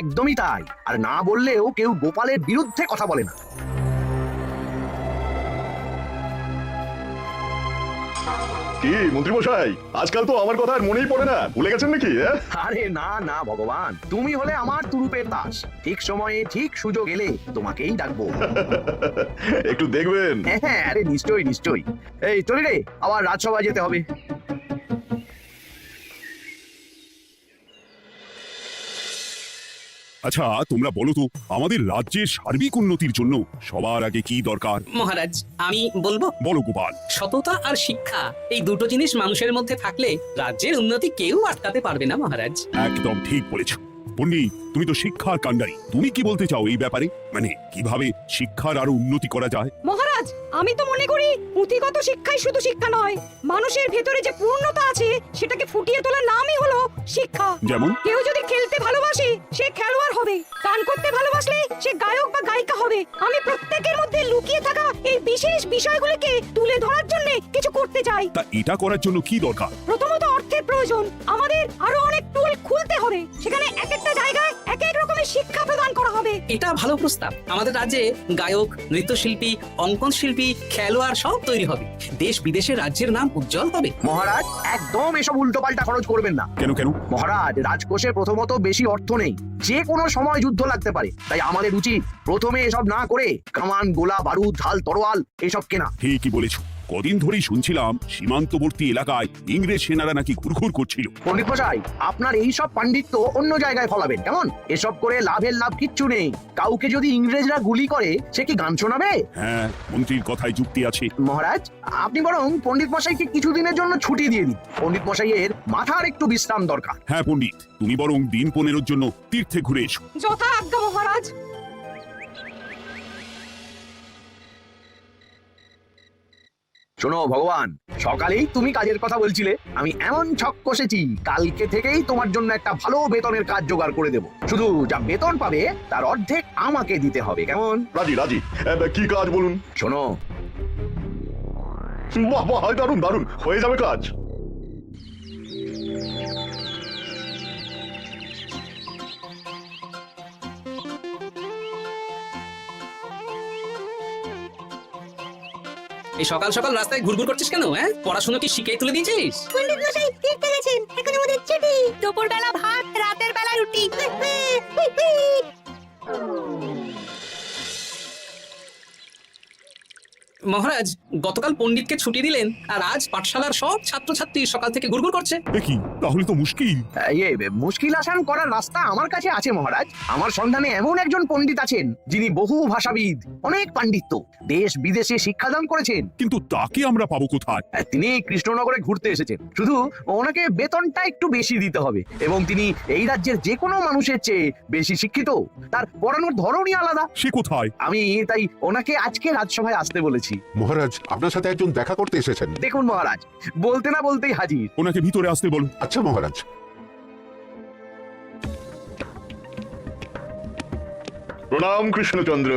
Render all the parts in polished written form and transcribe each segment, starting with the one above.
একদমই তাই। আর না বললেও কেউ গোপালের বিরুদ্ধে কথা বলে না। কি মন্ত্রী মশাই, আজকাল তো আমার কথা আর মনেই পড়ে না, ভুলে গেছেন নাকি? আরে না না ভগবান, তুমি হলে আমার তুরুপের দাস। ঠিক সময়ে ঠিক সুযোগ এলে তোমাকেই ডাকবো। একটু দেখবেন। হ্যাঁ, আরে নিশ্চয়ই নিশ্চয়ই। এই চলি রে, আবার রাজসভায় যেতে হবে। আচ্ছা তোমরা বলো তো, আমাদের রাজ্যের সার্বিক উন্নতির জন্য সবার আগে কি দরকার? মহারাজ, আমি বলবো, বলো গোপাল। সততা আর শিক্ষা, এই দুটো জিনিস মানুষের মধ্যে থাকলে রাজ্যের উন্নতি কেউ আটকাতে পারবে না মহারাজ। একদম ঠিক বলেছ পণ্ডিত, তুমি তো শিক্ষার কাণ্ডারি। তুমি কি বলতে চাও এই ব্যাপারে? মানে কিভাবে শিক্ষার আরো উন্নতি করা যায়? মহারাজ, আমি তো মনে করি পুঁথিগত শিক্ষাই শুধু শিক্ষা নয়, মানুষের ভেতরে যে পূর্ণতা আছে সেটাকে ফুটিয়ে তোলার নামই হলো শিক্ষা। যেমন? কেউ যদি খেলতে ভালোবাসে সে খেলোয়াড় হবে, গান করতে ভালোবাসলে সে গায়ক বা গায়িকা হবে। আমি প্রত্যেকের মধ্যে লুকিয়ে থাকা এই বিশেষ বিষয়গুলিকে তুলে ধরার জন্য কিছু করতে চাই। তা এটা করার জন্য কি দরকার? প্রথমত অর্থের প্রয়োজন। আমাদের আরো অনেক টুল খুলতে হবে, সেখানে এক একটা জায়গায় এক এক রকমের শিক্ষা প্রদান করা হবে। এটা ভালো প্রস্তাব। আমাদের রাজ্যে গায়ক, নৃত্যশিল্পী, অঙ্কন শিল্পী, খেলোয়াড় সব তৈরি হবে। দেশ বিদেশে রাজ্যের নাম উজ্জ্বল হবে। মহারাজ, একদম এসব উল্টোপাল্টা খরচ করবেন না। কেন কেন? মহারাজ, রাজকোষে প্রথমত বেশি অর্থ নেই, যে কোনো সময় যুদ্ধ লাগতে পারে। তাই আমাদের উচিত প্রথমে এসব না করে কামান, গোলা বারুদ, ঢাল, তরোয়াল এসব কেনা। ঠিকই বলেছ। কদিন ধরেই শুনছিলাম সীমান্তবর্তী এলাকায় ইংরেজ সেনারা নাকি ঘুরঘুর করছিল। পণ্ডিত মশাই, আপনার এই সব পাণ্ডিত্য অন্য জায়গায় ফলাবেন কেমন? এসব করে লাভ কিচ্ছু নেই। কাউকে যদি ইংরেজরা গুলি করে সে কি গান শোনাবে? হ্যাঁ, মন্ত্রীর কথায় যুক্তি আছে। মহারাজ, আপনি বরং পণ্ডিত মশাইকে কিছুদিনের জন্য ছুটি দিয়ে দিন। পণ্ডিত মশাইয়ের মাথার একটু বিশ্রাম দরকার। হ্যাঁ পণ্ডিত, তুমি বরং দিন 15 জন্য তীর্থে ঘুরে এসো। যথা আজ্ঞা মহারাজ। শোনো ভগবান, সকালেই তুমি কাজের কথা বলছিলে, আমি এমন ছক কষেছি কালকে থেকেই তোমার জন্য একটা ভালো বেতনের কাজ জোগাড় করে দেব। শুধু যা বেতন পাবে তার অর্ধেক আমাকে দিতে হবে, কেমন? রাজি রাজি। কি কাজ বলুন? শোনো, বাহ বাহ, দারুণ দারুণ, হয়ে যাবে কাজ। এই সকাল সকাল রাস্তায় ঘুরঘুর করছিস কেন? পড়াশোনা কি শিখে তুলে দিয়েছিস? পণ্ডিত মশাই তীর্থে গেছেন, এখন আমাদের ছুটি। দুপুর বেলা ভাত, রাতের বেলা রুটি। মহারাজ, গতকাল পণ্ডিতকে ছুটি দিলেন আর আজ পাঠশালার সব ছাত্রছাত্রী সকাল থেকে ঘুরঘুর করছে। কি তাহলে তো মুশকিল। মুশকিল আসান করার রাস্তা আমার কাছে আছে মহারাজ। আমার সন্ধানে এমন একজন পণ্ডিত আছেন যিনি বহু ভাষাবিদ, অনেক পাণ্ডিত্য, দেশ বিদেশে শিক্ষাদান করেছেন। কিন্তু তাকে আমরা পাবো কোথায়? তিনি কৃষ্ণনগরে ঘুরতে এসেছেন, শুধু ওনাকে বেতনটা একটু বেশি দিতে হবে। এবং তিনি এই রাজ্যের যে কোনো মানুষের চেয়ে বেশি শিক্ষিত, তার পড়ানোর ধরনই আলাদা। সে কোথায়? আমি তাই ওনাকে আজকে রাজসভায় আসতে বলেছি। মহারাজ, আপনার সাথে একজন দেখা করতে এসেছেন। দেখুন মহারাজ, বলতে না বলতেই হাজির। ওনাকে ভিতরে আসতে বলো। আচ্ছা মহারাজ। প্রণাম কৃষ্ণচন্দ্র,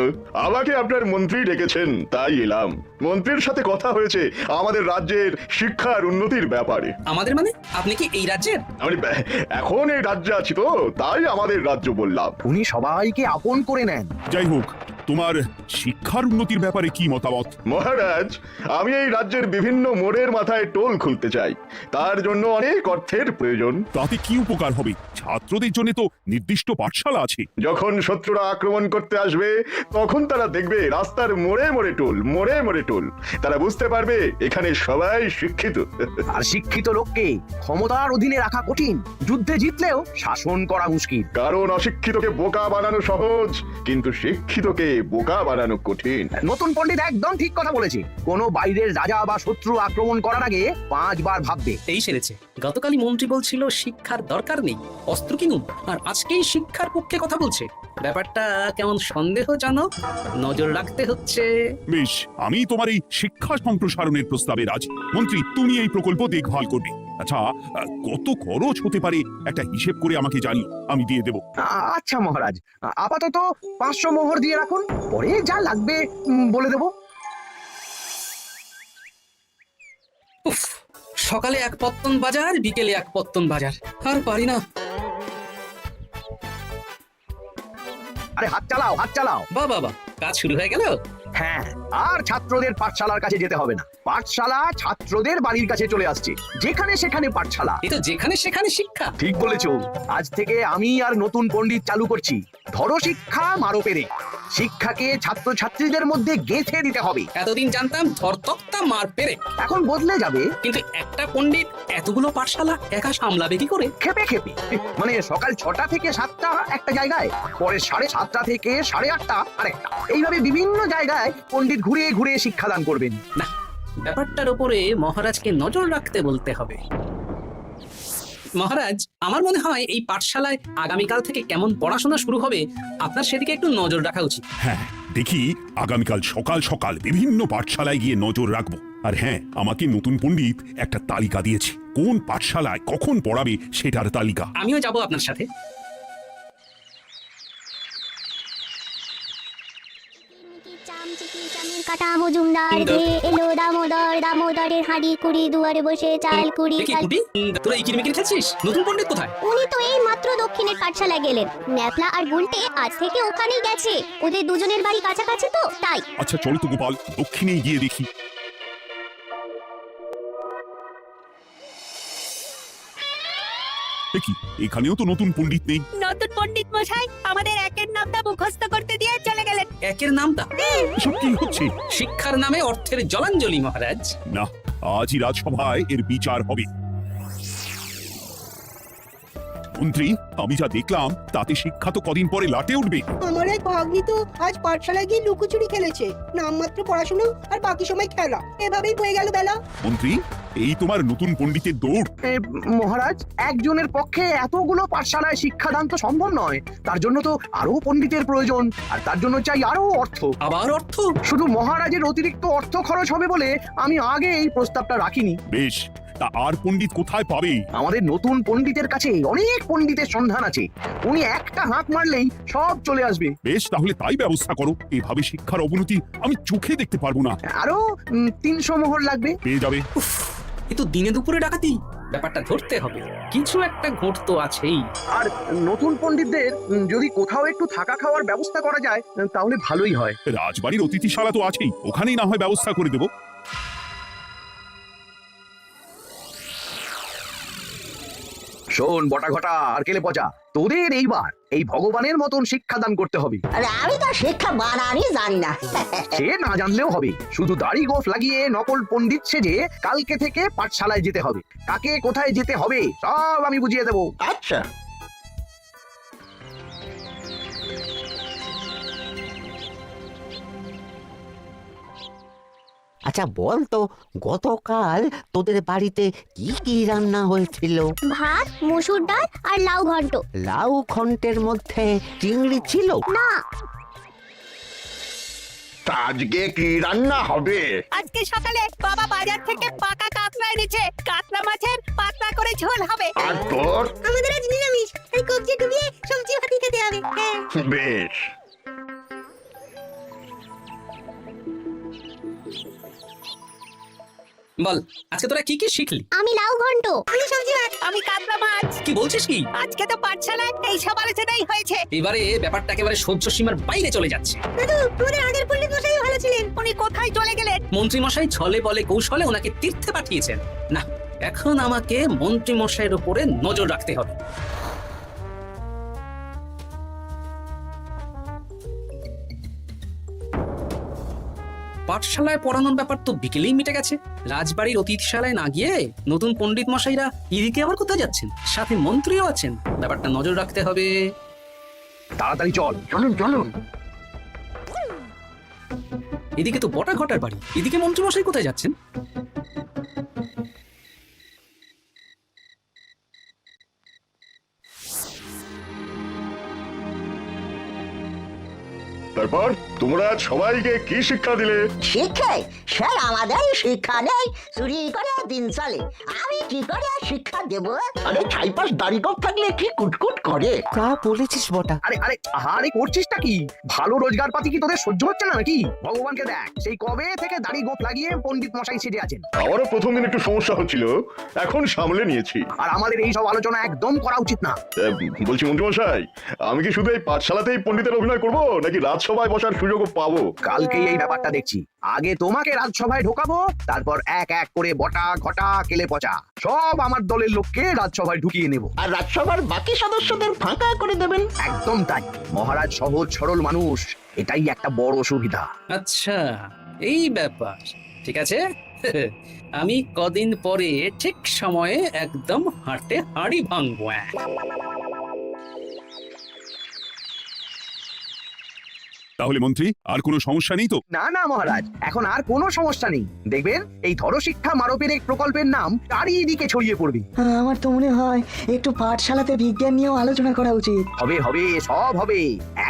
আমাকে আপনার মন্ত্রী ডেকেছেন তাই এলাম। মন্ত্রীর সাথে কথা হয়েছে আমাদের রাজ্যের শিক্ষার উন্নতির ব্যাপারে। আমাদের মানে? আপনি কি এই রাজ্যের? আমি এখন এই রাজ্যে আছি তো, তাই আমাদের রাজ্য বললাম। উনি সবাইকে আপন করে নেন। যাই হোক, তোমার শিক্ষার উন্নতির ব্যাপারে কি মতামত? মহারাজ, আমি এই রাজ্যের বিভিন্ন মোড়ের মাথায় টোল খুলতে চাই। তার জন্য অনেক অর্থের প্রয়োজন। তাতে কি উপকার হবে? ছাত্রদের জন্য তো নির্দিষ্ট পাঠশালা আছে। যখন শত্রুরা আক্রমণ করতে আসবে তখন তারা দেখবে রাস্তার মোড়ে মোড়ে টোল, মোড়ে মোড়ে টোল। তারা বুঝতে পারবে এখানে সবাই শিক্ষিত। আর শিক্ষিত লোককে ক্ষমতার অধীনে রাখা কঠিন, যুদ্ধে জিতলেও শাসন করা মুশকিল। কারণ অশিক্ষিতকে বোকা বানানো সহজ, কিন্তু শিক্ষিতকে বোকা বানানো কঠিন। নতুন পণ্ডিত একদম ঠিক কথা বলেছে। কোনো বাইরের রাজা বা শত্রু আক্রমণ করার আগে 5 বার ভাববে। এই সেরেছে। গতকালই মন্ত্রী বলছিল শিক্ষার দরকার নেই, অস্ত্র কিনুন, আর আজকেই শিক্ষার পক্ষে কথা বলছে। ব্যাপারটা কেমন সন্দেহজনক, নজর রাখতে হচ্ছে। বেশ, আমি তোমার এই শিক্ষা সম্প্রসারণের প্রস্তাবে রাজি। মন্ত্রী, তুমি এই প্রকল্প দেখভাল করবে। আচ্ছা, কত খরচ হতে পারে একটা হিসেব করে আমাকে জানিও, আমি দিয়ে দেব। আচ্ছা মহারাজ, আপাতত 500 মোহর দিয়ে রাখুন, পরে যা লাগবে বলে দেব। উফ, সকালে এক পত্তন বাজার, বিকেলে এক পত্তন বাজার, আর পারি না। আরে হাত চালাও, হাত চালাও। বাহ বাহ বাহ, কাজ শুরু হয়ে গেল। হ্যাঁ, আর ছাত্রদের পাঠশালার কাছে যেতে হবে না। পাঠশালা ছাত্রদের বাড়ির কাছে চলে আসছে। যেখানে সেখানে পাঠশালা। এ তো যেখানে সেখানে শিক্ষা। ঠিক বলেছো। আজ থেকে আমি আর নতুন পণ্ডিত চালু করছি। ধরো শিক্ষা, মারো পেরে। শিক্ষাকে ছাত্রছাত্রীদের মধ্যে গেঁথে দিতে হবে। এতদিন জানতাম ধরতক্তা মার পেরে, এখন বদলে যাবে। কিন্তু একটা পণ্ডিত এতগুলো পাঠশালা একা সামলাবে কি করে? খেপে খেপে, মানে সকাল 6টা থেকে 7টা একটা জায়গায়, পরে 7:30 থেকে 8:30 আরেকটা, এইভাবে বিভিন্ন জায়গায় পণ্ডিত ঘুরে ঘুরে শিক্ষাদান করবেন। না, ব্যাপারটার উপরে মহারাজকে নজর রাখতে বলতে হবে। মহারাজ, আমার মনে হয় এই পাঠশালায় আগামীকাল থেকে কেমন পড়াশোনা শুরু হবে আপনার সেদিকে একটু নজর রাখা উচিত। হ্যাঁ, দেখি আগামীকাল সকাল সকাল বিভিন্ন পাঠশালায় গিয়ে নজর রাখবো। আর হ্যাঁ, আমাকে নতুন পণ্ডিত একটা তালিকা দিয়েছে, কোন পাঠশালায় কখন পড়াবে সেটার তালিকা। আমিও যাব আপনার সাথে। কাটা মজুমদার যে এলো দামোদর, দামোদরের হাঁড়ি কুড়ি, দুয়ারে বসে চাল কুড়ি। দেখি কুটি, তোরা এই কিরমিকির খেলছিস? নতুন পণ্ডিত কোথায়? উনি তো এই মাত্র দক্ষিণের পাঠশালায় গেলেন। ন্যাপলা আর গুলটে আজ থেকে ওখানেই গেছে। ওদের দুজনের বাড়ি কাছাকাছি তো, তাই। আচ্ছা চলো তো গোপাল, দক্ষিণে গিয়ে দেখি। দেখি এখানেও তো নতুন পণ্ডিত নেই। নতুন পণ্ডিত মশাই আমাদের একের নামটা মুখস্থ করতে দিয়ে চলে গেলেন। একের নামটা? এসব কি হচ্ছে? শিক্ষার নামে অর্থের জলাঞ্জলি মহারাজ। না, আজই রাজসভায় এর বিচার হবে। মন্ত্রী, আমি যা দেখলাম তাতে শিক্ষা তো কদিন পরে লাটে উঠবে। আমার এক ভাগ্নি তো আজ পাঠশালায় গিয়ে লুকোচুরি খেলেছে। নামমাত্র পড়াশোনা আর বাকি সময় খেলা, এভাবেই বয়ে গেল বেলা। মন্ত্রী, এই তোমার নতুন পণ্ডিতের দৌড়। মহারাজ, একজনের পক্ষে এতগুলো পাঠশালায় শিক্ষাদান তো সম্ভব নয়। তার জন্য তো আরো পণ্ডিতের প্রয়োজন, আর তার জন্য চাই আরো অর্থ। আবার অর্থ? শুধু মহারাজের অতিরিক্ত অর্থ খরচ হবে বলে আমি আগে এই প্রস্তাবটা রাখিনি। বেশ, তা আর পণ্ডিত কোথায় পাবে? আমাদের নতুন পণ্ডিতের কাছে অনেক পণ্ডিতের সন্ধান আছে। উনি একটা হাঁক মারলেই সব চলে আসবে। বেশ, তাহলে তাই ব্যবস্থা করো। এভাবে শিক্ষার অবনতি আমি চোখে দেখতে পারবো না। আরো 300 মোহর লাগবে। পেয়ে যাবে। এ তো দিনে দুপুরে ডাকাতি। ব্যাপারটা ধরতে হবে, কিছু একটা ঘোট তো আছেই। আর নতুন পণ্ডিতদের যদি কোথাও একটু থাকা খাওয়ার ব্যবস্থা করা যায় তাহলে ভালোই হয়। রাজবাড়ির অতিথিশালা তো আছেই, ওখানেই না হয় ব্যবস্থা করে দেবো। শোন বটা ঘটা আর কেলে পচা, তোদের এইবার এই ভগবানের মতন শিক্ষাদান করতে হবে। আরে আমি তো শিক্ষা বানানই জানি না। সে না জানলেও হবে, শুধু দাড়ি গোফ লাগিয়ে নকল পণ্ডিত সেজে কালকে থেকে পাঠশালায় যেতে হবে। কাকে কোথায় যেতে হবে সব আমি বুঝিয়ে দেবো। আচ্ছা, আচ্ছা বল তো, গতকাল তোদের বাড়িতে কি কি রান্না হয়েছিল? ভাত, মসুর ডাল আর লাউ ঘন্ট। লাউ ঘন্টের মধ্যে চিংড়ি ছিল না, আজকে কি রান্না হবে? আজকে সকালে বাবা বাজার থেকে পাকা কাতলা এনেছে। কাতলা মাছের পাতলা করে ঝোল হবে। আর তোর? আমাদের আজ নিরামিষ, এই কবজি ডুবিয়ে সবজি ভাতি খেতে হবে। বেশ। বল, আজকে তোরা কি কি শিখলি? আমি লাউ ঘন্ট। আমি সবজি ভাত, আমি কাতলা মাছ। কি বলছিস কি? আজকে তো পাঠশালায় এই সব আলোচনাই হয়েছে। এবারে ব্যাপারটা একেবারে সহ্য সীমার বাইরে চলে যাচ্ছে। দাদু, তোমাদের আগের পণ্ডিত মশাই ভালো ছিলেন। উনি কোথায় চলে গেলেন? মন্ত্রী মশাই ছলে বলে কৌশলে ওনাকে তীর্থে পাঠিয়েছেন। না, এখন আমাকে মন্ত্রী মশাইয়ের উপরে নজর রাখতে হবে। পাঠশালায় পড়ানোর ব্যাপার তো বিকেলেই মিটে গেছে। রাজবাড়ির অতিথিশালায় না গিয়ে নতুন পণ্ডিত মশাইরা এদিকে আবার কোথায় যাচ্ছেন? সাথে মন্ত্রীও আছেন, ব্যাপারটা নজর রাখতে হবে। তাড়াতাড়ি চল। চলুন চলুন। এদিকে তো বটা ঘটার বাড়ি, এদিকে মন্ত্রী মশাই কোথায় যাচ্ছেন? তারপর তোমরা সবাইকে কি শিক্ষা দিলে? শিক্ষায় স্যার আমাদের শিক্ষা নেই, চুরি করে দিন চলে। আমি কি করে শিক্ষা দেব? আরে ছাইপাশ দাড়ি গোঁফ থাকলে কি কুটকুট করে? তা বলেছিস বটা। আরে আরে আরে করছিসটা কি? ভালো রোজগার পাতি কি তোদের সহ্য হচ্ছে না নাকি? ভগবানকে দেখ, সেই কবে থেকে দাড়ি গোপ লাগিয়ে পণ্ডিত মশাই সেজে আছেন। আমারও প্রথম দিন একটু সমস্যা হচ্ছিল, এখন সামলে নিয়েছি। আর আমাদের এই সব আলোচনা একদম করা উচিত না। বলছি মন্ত্রীমশাই, আমি কি শুধু এই পাঠশালাতেই পণ্ডিতের অভিনয় করব, নাকি রাজসভায় বসার সুযোগও পাবো? কালকেই এই ব্যাপারটা দেখছি। আগে তোমাকে রাজসভায় ঢোকাবো, তারপর এক এক করে বটা ঘটা কেলে পচা সব আমার দলের লোককে রাজসভায় ঢুকিয়ে নেব। আর রাজসভার বাকি সদস্যদের ফাঁকা করে দেবেন। একদম তাই। মহারাজ সহজ সরল মানুষ, এটাই একটা বড় সুবিধা। আচ্ছা, এই ব্যাপার। ঠিক আছে, আমি কদিন পরে ঠিক সময়ে একদম হাঁটে হাঁড়ি ভাঙবো। তাহলে মন্ত্রী আর কোনো সমস্যা নেই তো? না না মহারাজ, এখন আর কোনো সমস্যা নেই। দেখবেন এই ধরশিক্ষা মারপের এক প্রকল্পের নাম চারিদিকে ছড়িয়ে পড়বে। আমার তো মনে হয় একটু পাঠশালাতে বিজ্ঞান নিয়েও আলোচনা করা উচিত। হবে হবে, সব হবে।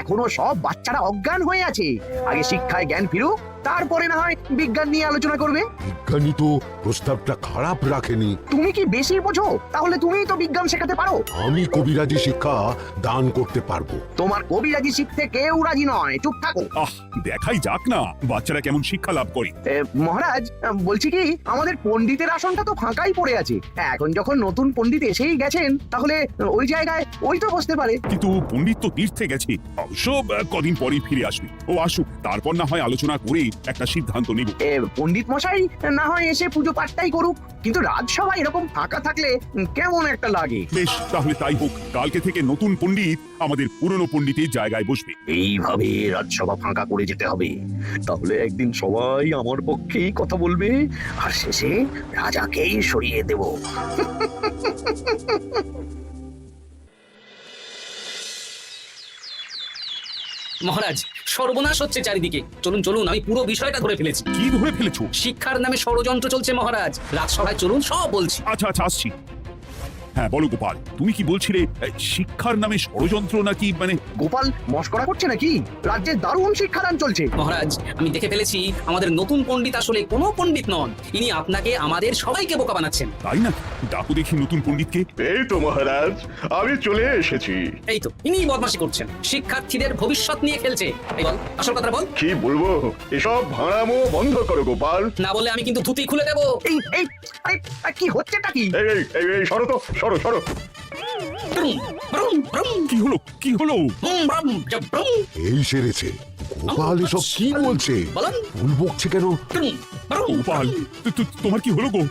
এখনো সব বাচ্চারা অজ্ঞান হয়ে আছে। আগে শিক্ষায় জ্ঞান ফিরুক, তারপরে না হয় বিজ্ঞান নিয়ে আলোচনা করবে। বিজ্ঞানী তো প্রস্তাবটা খারাপ রাখেনি। তুমি কি বেশি বোঝো? তাহলে তুমিই তো বিজ্ঞান শেখাতে পারো। আমি কবিরাজি শিক্ষা দান করতে পারবো। তোমার কবিরাজি শিখতে কেউ রাজি নয়, চুপ থাকো। আহ, দেখাই যাক না বাচ্চারা কেমন শিক্ষা লাভ করে। মহারাজ, বলছি কি, আমাদের পণ্ডিতের আসনটা তো ফাঁকাই পড়ে আছে। এখন যখন নতুন পণ্ডিত এসেই গেছেন, তাহলে ওই জায়গায় ওই তো বসতে পারে। কিন্তু পণ্ডিত তো তীর্থে গেছে, অবশ্য কদিন পরেই ফিরে আসবে। ও আসুক, তারপর না হয় আলোচনা করে একটা সিদ্ধান্ত নিব। পণ্ডিত মশাই না হয় এসে পুজো পাঠটাই করুক, কিন্তু রাজসভা এরকম ফাঁকা থাকলে কেমন একটা লাগে। বেশ, তাহলে তাই হোক। কালকে থেকে নতুন পণ্ডিত আমাদের পুরনো পণ্ডিতের জায়গায় বসবে। এইভাবে রাজসভা ফাঁকা করে যেতে হবে। তাহলে একদিন সবাই আমার পক্ষেই কথা বলবে, আর শেষে রাজাকেই সরিয়ে দেব। মহারাজ, সর্বনাশ হচ্ছে চারিদিকে। চলুন চলুন, আমি পুরো বিষয়টা ধরে ফেলেছি। কি ধরে ফেলেছো? শিক্ষার নামে ষড়যন্ত্র চলছে মহারাজ। রাজসভায় চলুন, সব বলছি। আচ্ছা আচ্ছা, আসছি। হ্যাঁ বলো গোপাল, তুমি কি বলছিলে শিক্ষার নামে ষড়যন্ত্র নাকি? মানে গোপাল মস্করা করছে নাকি? রাজ্যে দারুণ শিক্ষাদান চলছে। মহারাজ, আমি দেখে ফেলেছি আমাদের নতুন পণ্ডিত আসলে কোনো পণ্ডিত নন। ইনি আপনাকে আমাদের সবাইকে বোকা বানাচ্ছেন। তাই না? ডাকু দেখি নতুন পণ্ডিতকে। এই তো মহারাজ, আমি চলে এসেছি। এই তো ইনি বদমাশি করছেন, শিক্ষার্থীদের ভবিষ্যৎ নিয়ে খেলছে। এই বল, আসল কথা বল। কি বলবো, এসব ভাড়ামো বন্ধ করো গোপাল। না বলে আমি কিন্তু ধুতি খুলে দেবো। এই এই আরে, কি হচ্ছেটা কি? এই এই এই এই, সরো তো, সরো সরো। ব্রুম, ব্রুম, ব্রুম, কি হলো কি হলো? ব্রুম, ব্রুম, জব, ব্রুম। এই সেরেছে। গোপাল এসব কি বলছে? বলুন। ভুল বকছে কেন? ব্রুম, ব্রুম, গোপাল, তোমার কি হলো গো?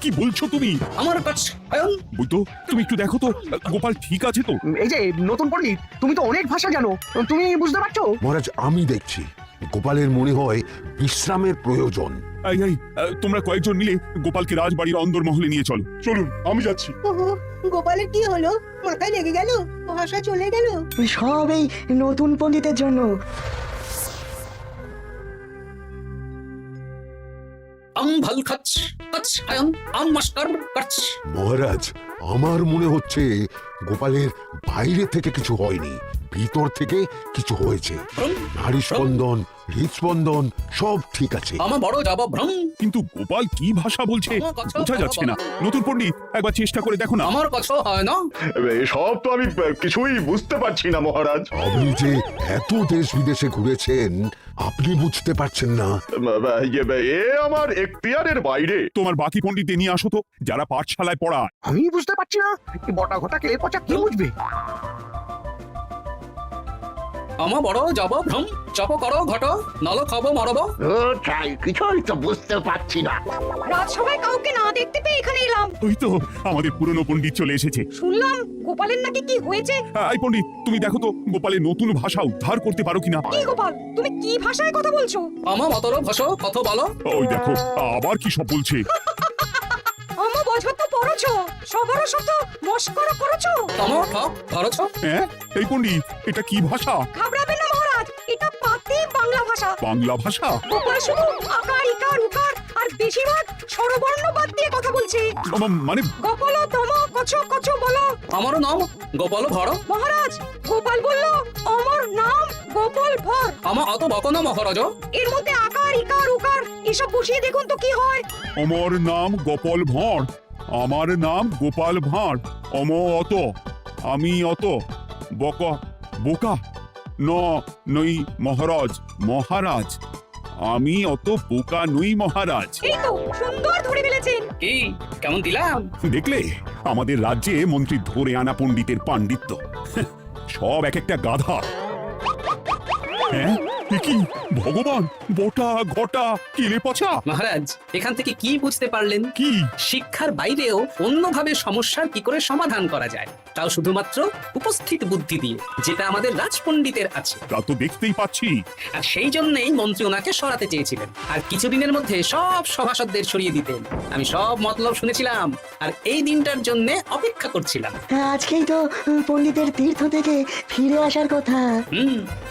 কি বলছো তুমি? আমার কাছে বই তো, তুমি একটু দেখো তো গোপাল ঠিক আছে তো? এই যে নতুন পণ্ডিত, তুমি তো অনেক ভাষা জানো, তুমি বুঝতে পারছো? মহারাজ, আমি দেখছি গোপালের মনে হয় বিশ্রামের প্রয়োজন। এই এই, তোমরা কয়েকজন মিলে গোপালকে রাজবাড়ির অন্দরমহলে নিয়ে চলো। চলুন, আমি যাচ্ছি। ওহো, গোপালের কি হলো? মাথায় লেগে গেল? ভাষা চলে গেল? সব এই নতুন পণ্ডিতের জন্য। আম ভাল খাচ খাচ আয়ন আম মাস্টার কাচ। মহারাজ, আমার মনে হচ্ছে গোপালের বাইরে থেকে কিছু হয়নি, ভিতর থেকে কিছু হয়েছে। নারী স্পন্দন, হৃদস্পন্দন সব ঠিক আছে। আমার বড় যাব ভ্রম। কিন্তু গোপাল কি ভাষা বলছে বোঝা যাচ্ছে না। নতুন পণ্ডিত, একবার চেষ্টা করে দেখো না। আমার কথা হয় না। এসব তো আমি কিছুই বুঝতে পারছি না মহারাজ। আপনি যে এত দেশ বিদেশে ঘুরেছেন, আপনি বুঝতে পারছেন না? এ আমার এখতিয়ারের বাইরে। তোমার বাকি পণ্ডিতদের নিয়ে আসো তো, যারা পাঠশালায় পড়ায়। আমি বুঝতে পারছি না, বটা ঘটা কেলে পচা কি বুঝবে? আমার বড় যাব ভ্রম। চপ করো ঘট, নল খাবো মরব। তাই কিছুই তো বুঝতে পারছি না। রাজসভায় কাউকে না দেখতে পেয়ে এখানে এলাম। ওই তো আমাদের পুরনো পণ্ডিত চলে এসেছে। শুনলাম গোপালের নাকি কি হয়েছে। এই পণ্ডিত, তুমি দেখো তো গোপালের নতুন ভাষা উদ্ধার করতে পারো কিনা। কি গোপাল, তুমি কি ভাষায় কথা বলছো? আমার মতর ভাষা কত বলো। ওই দেখো আবার কি সব বলছে। আমা বোঝা তো পড়ছো, সবার সাথে মস্করা করছো। আমার ঠক ধরছ। হ্যাঁ, এই পণ্ডিত, এটা কি ভাষা? ঘাবড়াবেন না মহারাজ, এটা পাতি বাংলা ভাষা। বাংলা ভাষা? গোপাল শুধু আকার ইকার উকার আর বেশিরভাগ স্বরবর্ণ বাদ দিয়ে কথা বলছে। মানে গোপাল তম কছ কছ বলো। আমারও নাম গোপাল ভর। মহারাজ, গোপাল বলল আমার নাম গোপাল ভর। মম অত বকন মহারাজ। এর মধ্যে আকার ইকার উকার এসব বসিয়ে দেখুন তো কি হয়। আমার নাম গোপাল ভাঁড়, আমার নাম গোপাল ভাঁড়। অত, আমি অত, বকা বোকা, নই মহারাজ, মহারাজ আমি অত বোকা নই মহারাজ। এই তো সুন্দর ধরে ফেলেছেন। কি কেমন দিলাম? দেখলে আমাদের রাজ্যে মন্ত্রী ধরে আনা পণ্ডিতের পাণ্ডিত্য। সব এক একটা গাধা। হ্যাঁ এ কি ভগবান, বটা ঘটা কিলে পচা। মহারাজ এখান থেকে কি বুঝতে পারলেন? কি? শিক্ষার বাইরেও অন্যভাবে সমস্যার কি করে সমাধান করা যায়, তাও শুধুমাত্র উপস্থিত বুদ্ধি দিয়ে, যেটা আমাদের রাজপণ্ডিতের আছে। তা তো দেখতেই পাচ্ছি। আর সেই জন্যই মন্ত্রী ওনাকে সরাতে চেয়েছিলেন, আর কিছুদিনের মধ্যে সব সভাসদদের সরিয়ে দিতেন। আমি সব মতলব শুনেছিলাম, আর এই দিনটার জন্য অপেক্ষা করছিলাম। আজকেই তো পণ্ডিতের তীর্থ থেকে ফিরে আসার কথা।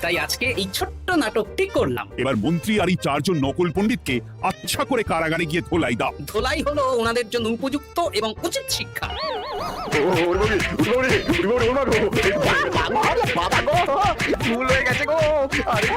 তাই আজকে এই ছোট্ট নাটকটি করলাম। এবার মন্ত্রী আর এই 4 জন নকল পণ্ডিতকে আচ্ছা করে কারাগারে গিয়ে ধোলাই দাও। ধোলাই হলো ওনাদের জন্য উপযুক্ত এবং উচিত শিক্ষা। ভুল হয়ে গেছে গো। আরে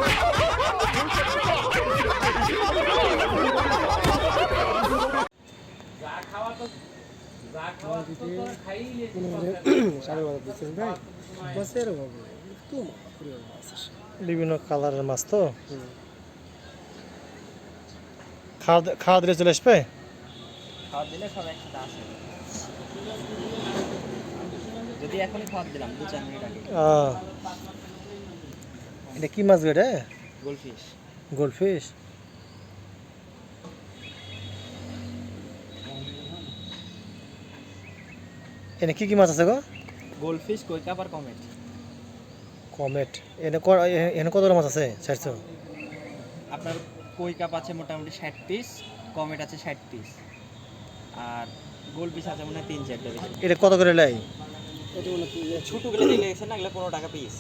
বিভিন্ন কালারের মাছ তো খাওয়া দিলে চলে আসবে। খাওয়া দিলে সব একসাথে আসে, যদি এখনই খাওয়া দিলাম 2-4 মিনিট আগে। এটা কি মাছ বেড়ে? গোলফিশ। গোলফিশ। এনে কি কি মাছ আছে গো? গোলফিশ, কৈকাপ আর কমেট। কমেট। এনে কত মাছ আছে? 400। আপনার কৈকাপ আছে মোটামুটি 60 পিস, কমেট আছে 60 পিস, আর গোলফিশ আছে মনে হয় 3-4টা বেশি। এটা কত করে লাই? ছোটগুলো যেগুলো গেছে না, এগুলো 15 টাকা পিস।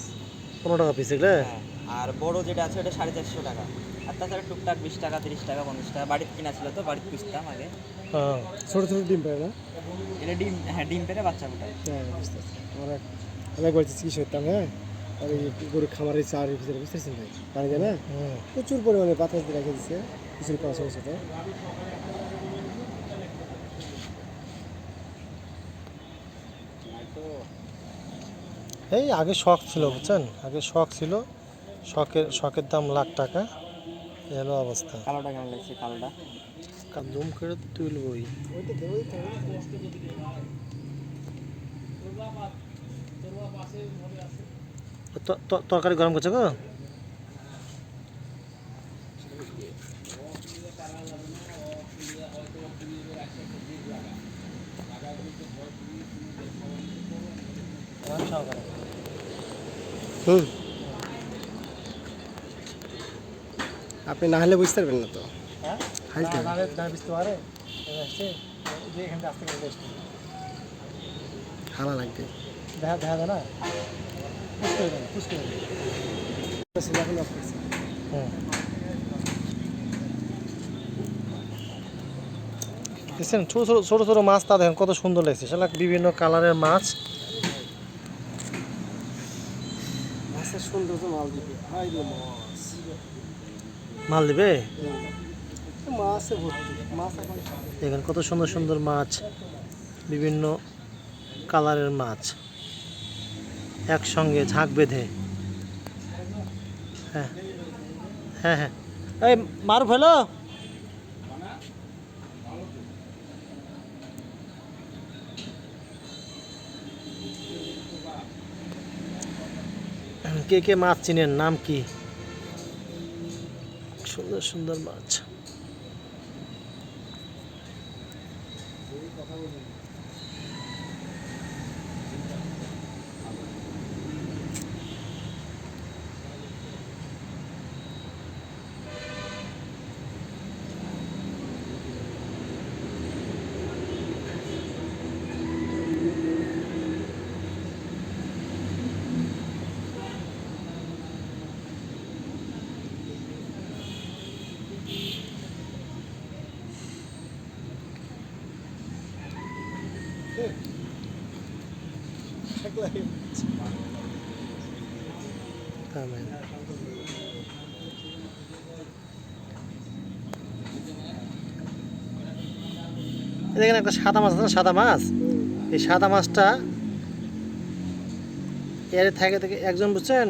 15 টাকা পিস এগুলো? হ্যাঁ, আর বড় যেটা আছে ওটা 450 টাকা। আর তাছাড়া টুকটাক 20 টাকা, 30 টাকা, 50 টাকা বাড়িতে কিনা ছিল তো, বাড়িতে পুষতাম আগে। হ্যাঁ, ছোট ছোট ডিম পায় না? এটা ডিম, হ্যাঁ ডিম পেড়ে বাচ্চা ফোটায়। হ্যাঁ বুঝতে পারছি। আমরা একবার চিকিৎসা করতাম, হ্যাঁ, আর এই গরু খামারের চারের ভিতরে বুঝতেছেন ভাই, পানি দেয় না, প্রচুর পরিমাণে বাতাস দিয়ে রেখে দিচ্ছে কিছু করা ছোটো ছোটো। এই আগে শখ ছিল বুঝছেন, আগে শখ ছিল, শখের দাম লাখ টাকা, এই হলো অবস্থা। কালোটা কেমন লাগছে? কালোটা দুম করে তুলবই। তরকারি গরম করছে গো? আপনি না হলে বুঝতে পারবেন না তো। খালা লাগবে, দেখা যায় না। দেখছেন ছোট ছোট ছোট ছোট মাছ, তা দেখেন কত সুন্দর লাগছে, সেটা বিভিন্ন কালারের মাছ। মাছের সৌন্দর্য মাল দিবে, মাল দিবে, দেখেন কত সুন্দর সুন্দর মাছ, বিভিন্ন কালারের মাছ একসঙ্গে ঝাঁক বেঁধে। হ্যাঁ হ্যাঁ হ্যাঁ, এই মারুফ হলো, কে কে মাছ চিনেন? নাম কি? সুন্দর সুন্দর মাছ। এখানে একটা সাদা মাছ আছে না, সাদা মাছ, এই সাদা মাছটা এর থেকে থেকে একজন বুঝছেন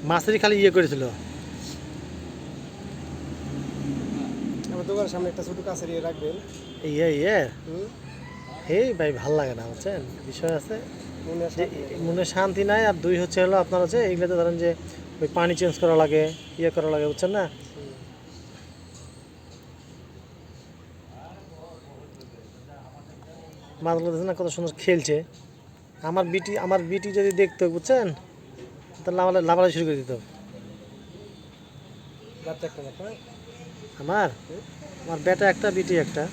মাছেরই খালি ইয়ে করেছিল। আমার দোকানের সামনে একটা ছোট কাছের ইয়ে রাখবেন, ইয়ে এই ভাই ভাল লাগে না বুঝছেন, বিষয় আছে মনে শান্তি নাই। আর দুই হচ্ছে হলো আপনার হচ্ছে এইগুলোতে ধরেন যে ওই পানি চেঞ্জ করা লাগে, ইয়ে করা লাগে বুঝছেন না। মাছগুলো দেখছেন না কত সুন্দর খেলছে। আমার বিটি যদি দেখতো বুঝছেন তাহলে আমার লাফালাফি শুরু করে দিত। আমার বেটা একটা, বিটি একটা।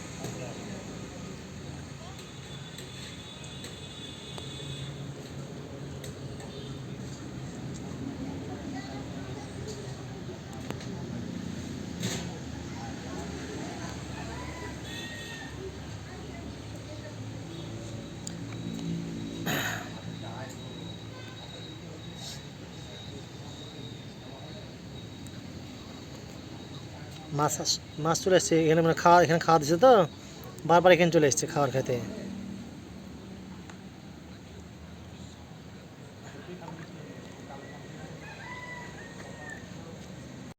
মাছ চলে এসছে এখানে, মানে এখানে খাওয়া দিচ্ছে তো বারবার এখানে চলে এসছে খাবার খেতে।